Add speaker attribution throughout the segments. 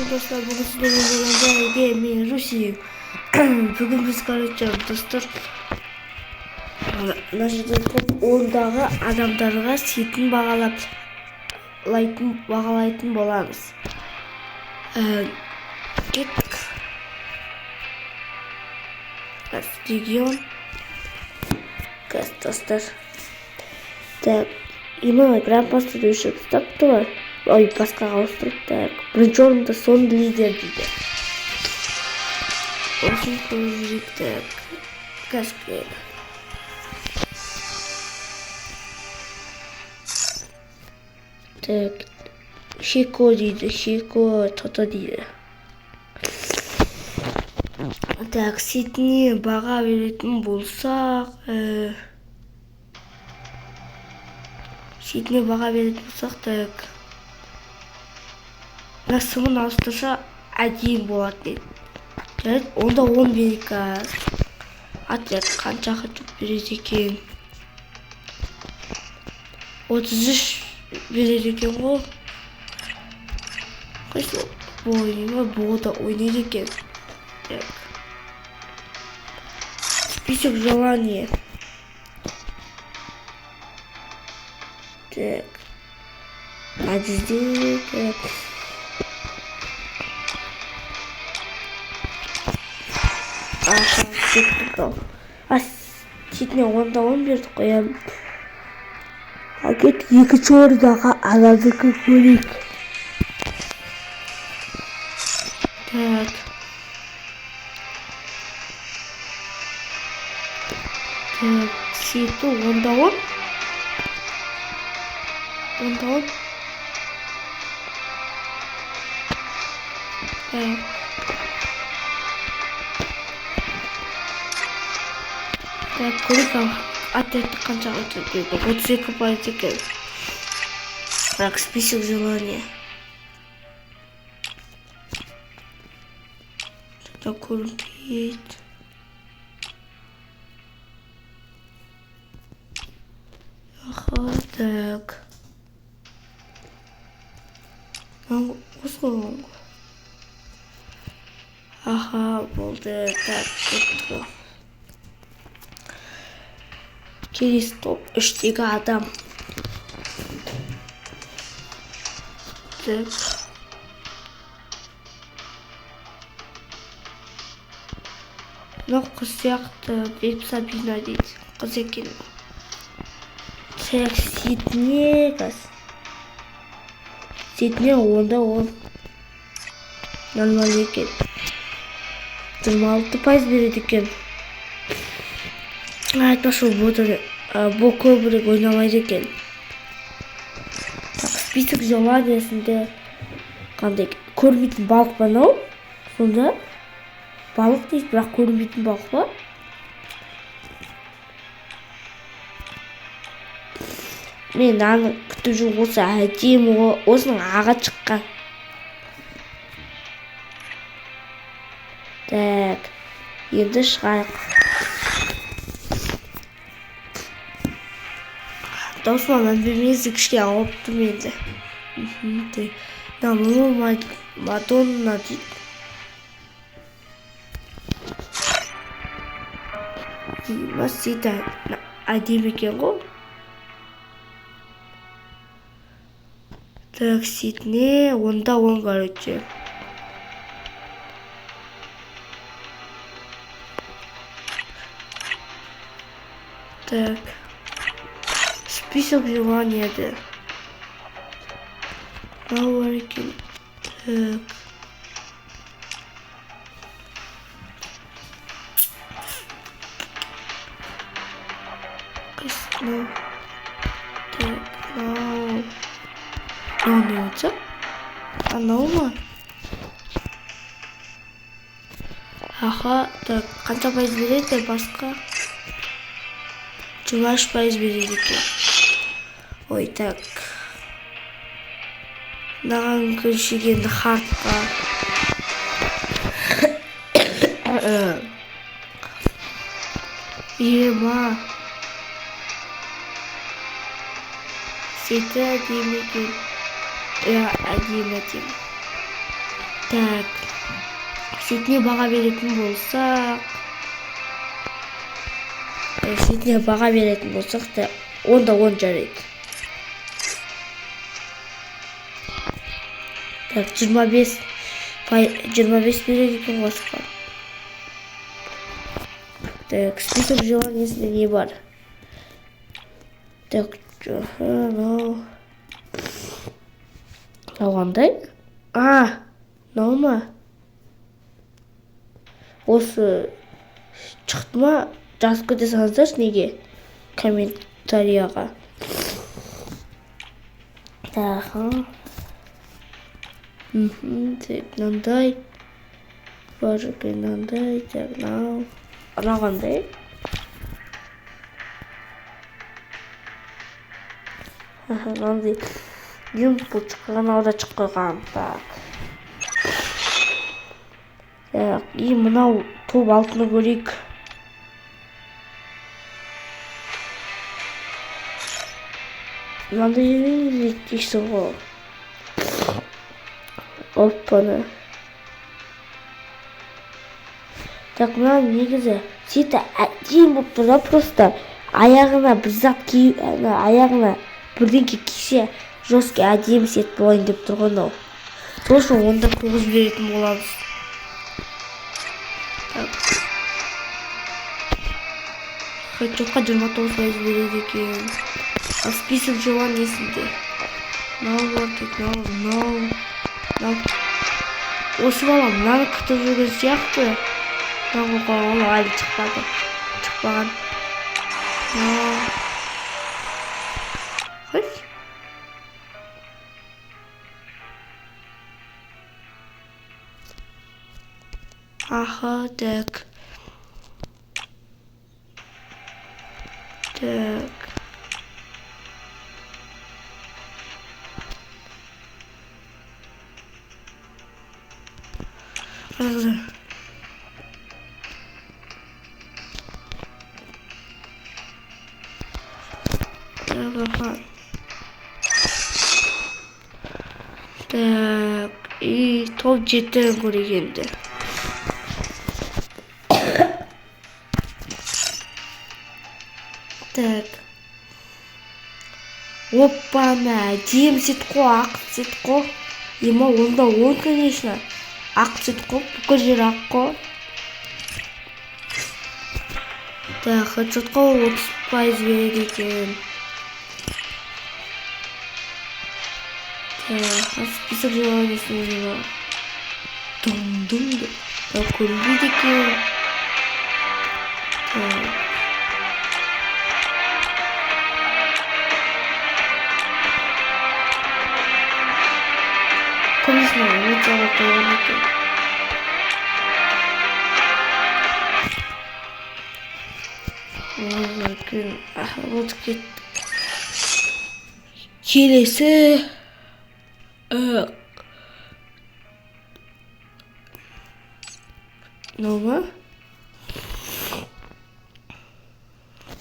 Speaker 1: достар, бүгін сіздермен бірге мен Русия. Бүгін біз қарайтамыз достар. Мына жерде топ ондағы адамдарға сетін бағалайтын боламыз. Кеттік. Регион. Достар. Так, именно гран-пасты düşüp stoptu var. Ой, басқаға ауыстырып, так. Бірінші орында сон лидер дейді. Очень көзірек, так. Кәсіпкер. Так. Хико дейді, Хико Тото дейді. Так, сетіне баға беретін болсақ, так. Насымын ауыстырса әдейін болады. Онда 10 берейік. Атет қаншаға түп береді екен? 33 береді екен ғой. Қайсы ойыма бұғыда ойнайды екен. Список желания. Так. А здесь так. Сетіне онда 10 берді қоям. Кет екінші орындағы адамдікі көрейік. Так. Так, сеті онда 10. Онда 10. Так. Так, көрейік атетті қаншаға түрледі. 32 пайыз екен. Так, список желания. Так, купить. Ага, так. Ну, условно. Ага, болды. Так, тут. Келесі топ 3-тегі адам. Так. Мынау қыз сияқты Беп Сабина дейді. Қыз екен. Так, сетіне онда 10. Нормал екен. 26 пайыз береді екен. Айтпашы бұл көбірек ойнамайды екен. Список желаниясында қандай көрмейтін балық ба нау? Сонда балық дейді, бірақ көрмейтін балық ба? Мен аны күтіп жүр осы әдемі осының аға шыққан. Так, енді шығайық. Достар, мен білмейді кішке алыптым енді. Намылы Мадонна дейді. Масида әдемі екен ғой. Так, сетіне онда 10 короче. Так. Список желания, да. Говорим. Так. Ну. Так, ну. Не отца? А наума? Ага, так, қанша пайыз береді басқа? 23 пайыз береді екен. Ой, так. Маған көншігенді хартқа. Ема. Сеті әдемі екен. Әдемі. Так. Шетіне баға беретін болсақ, онда 10 жарайды. Так, 25 береді екен қосқа. Так, список желаниясында не бар? Так, мынау қандай? Мынау ма? Осы шықты ма? Жазып кете салыңыздаршы неге? Комментарияға. Так, так, мынандай. Бар екен мынандай. Так, мынау қандай? Мынандай. Бұл шыққан, ауда шыққан. Так. Так, мынау топ алтыны көрейік. Мынандай жетейсің ғой. Оппаны. Так, мына негізі сеті әдейм болып тұр да, просто аяғына бір зат киіп, аяғына бірдеңке кисе жестко әдемі сет болайын деп тұрған ау. Сол үшін онда 9 беретін боламыз. Хотчокқа 29% береді екен. Список желаниясында. Мынау бар тек, мынау. Осы бала мынаны күтіп жүрген сияқты. Мынау қойған әлі шықпаған. Қой. Аха, так. Так. Так, и топ 7 көрегенді. Так. Оппана, әдем сет қой, ақ сет қой. Ема онда 10, конечно. Ақ сет қой, бүкіл жер ақ қой. Так, хотчотқа 30% береді екен. Так, список желаниясында не бар? Дум-думды. Так, көрінбейді екен. Так. Конечно, өте қойған екен. Вот кетті. Келесі. Нова.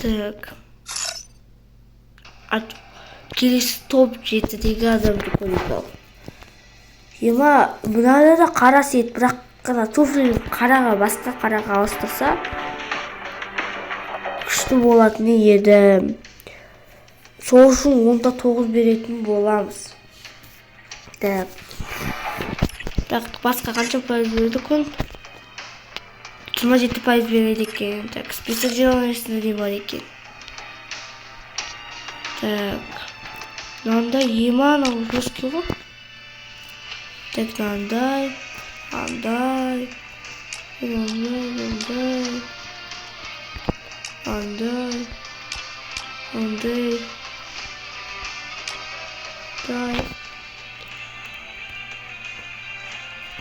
Speaker 1: Так. Келесі топ 7-дегі адамды көрейік. Ема, мынада да қара сет, бірақ қана туфлин қараға, басқа қараға ауыстырса күшті болатын еді. Сол үшін онда 9 беретін боламыз. Так. Так, басқа қанша пайыз береді күн? 27% береді екен. Так, список желаниясында не бар екен? Так. Мынандай ема, мынау жестко ғой. Так, мынандай.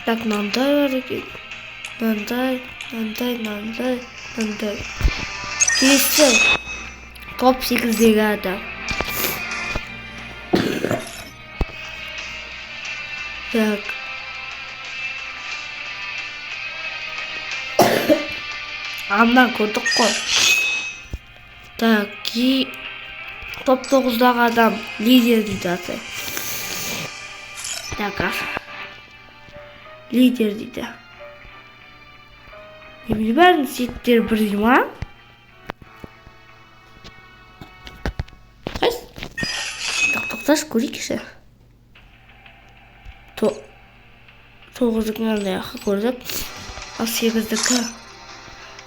Speaker 1: Так, мынандай бар екен. Мынандай. Келесі топ 8-дегі адам. Так. Андан көрдік қой. Так, топ 9-дағы адам лидер дейді аты. Так, лидер дейді. Немене бәрінің сеттері бірдей ма? Тоқташы көрейікші. 9-дікі қандай ақы көрдік. Ал 8-дікі.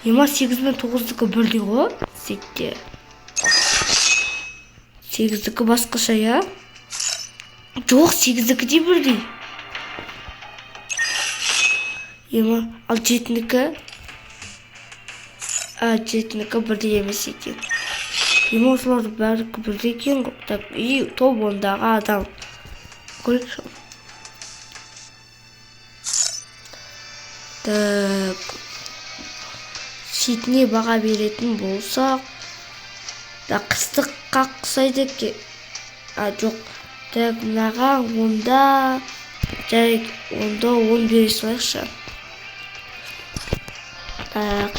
Speaker 1: Ема 8 мен 9-дікі бірдей ғой сеттер. 8-дікі басқаша, я? Жоқ, 8-дікі де бірдей. Ема, ал 7-дікі? 7-дікі бірдей емес екен. Ема, осыларды бәрікі бірдей екен ғой. Так, топ ондағы адам. Көрейікші. Так, шетіне баға беретін болсақ, қыстыққа ұқсайды екен. Жоқ. Так, мынаға онда жарайды, онда 10 бере салайықшы. Так,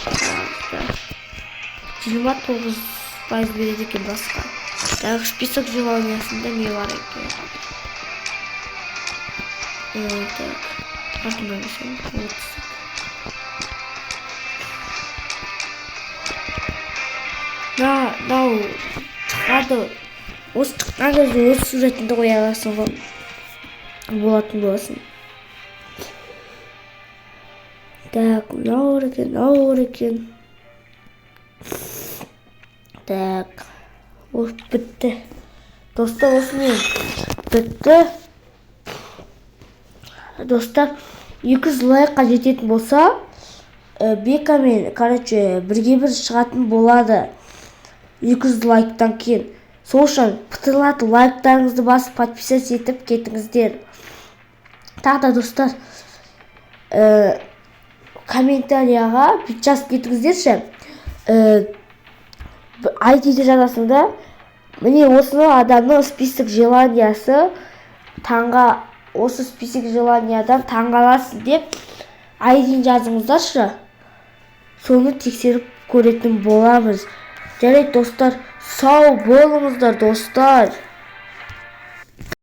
Speaker 1: 29% береді екен басқа. Так, список желаниясында не бар екен? Так, артында болсам, 30. Нау шығады. Осы шыққан кезде осы суретіңді қоя аласың ғой. Болатын боласың. Так, мынау екен. Так, бітті. Достар, осымен бітті. Достар, 200 лайкқа жететін болса, Бекамен, бірге бір шығатын болады. 200 лайктан кейін. Сол үшін пытырлаты лайктарыңызды басып подписаться етіп кетіңіздер. Тағы да достар, комментарияға жазып кетіңіздерші. ID-де жазасында, міне осыны адамның список желаниясы таңға, осы список желаниядан таңғаласың деп ID-ін жазыңыздаршы. Соны тексеріп көретін боламыз. Жарайды достар, сау болыңыздар достар.